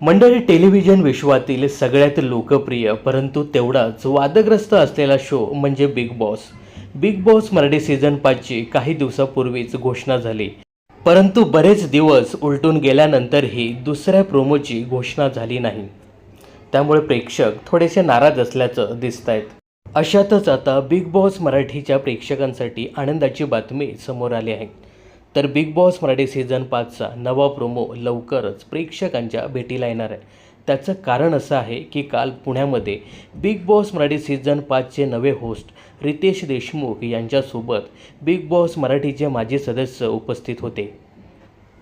मंडळी, टेलिव्हिजन विश्वातील सगळ्यात लोकप्रिय परंतु तेवढाच वादग्रस्त असलेला शो म्हणजे big boss. Big boss Marathi season 5ची काही दिवसापूर्वीच घोषणा झाली. परंतु बरेच दिवस उलटून गेल्यानंतरही दुसऱ्या प्रोमोची घोषणा झाली नाही. त्यामुळे प्रेक्षक थोडेसे नाराज असल्याचं दिसतायत. अशातच आता बिग बॉस मराठीच्या प्रेक्षकांसाठी आनंदाची बातमी समोर आली आहे. तर बिग बॉस मराठी सीझन 5चा नवा प्रोमो लवकरच प्रेक्षकांच्या भेटीला येणार आहे. त्याचं कारण असं आहे की काल पुण्यामध्ये बिग बॉस मराठी सीझन 5चे नवे होस्ट रितेश देशमुख यांच्यासोबत बिग बॉस मराठीचे माजी सदस्य उपस्थित होते.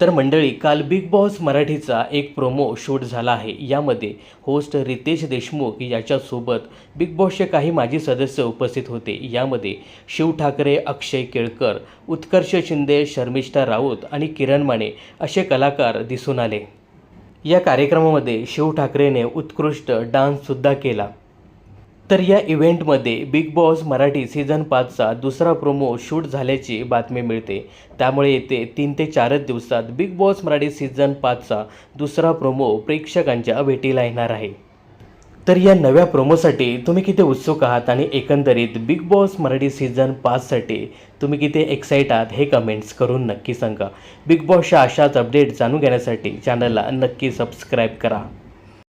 तर मंडळी, काल बिग बॉस मराठीचा एक प्रोमो शूट झाला आहे. यामध्ये होस्ट रितेश देशमुख याच्यासोबत बिग बॉसचे काही माजी सदस्य उपस्थित होते. यामध्ये शिव ठाकरे, अक्षय केळकर, उत्कर्ष शिंदे, शर्मिष्ठा राऊत आणि किरण माने असे कलाकार दिसून आले. या कार्यक्रमामध्ये शिव ठाकरेने उत्कृष्ट डान्ससुद्धा केला. तर या इव्हेंटमध्ये बिग बॉस मराठी सीझन 5चा दुसरा प्रोमो शूट झाल्याची बातमी मिळते. त्यामुळे येते 3 ते 4 दिवसात बिग बॉस मराठी सीझन 5चा दुसरा प्रोमो प्रेक्षकांच्या भेटीला येणार आहे. तर या नव्या प्रोमोसाठी तुम्ही किती उत्सुक आहात आणि एकंदरीत बिग बॉस मराठी सीझन 5साठी तुम्ही किती एक्साईट आहात हे कमेंट्स करून नक्की सांगा. बिग बॉसच्या अशाच अपडेट जाणून घेण्यासाठी चॅनलला नक्की सबस्क्राईब करा.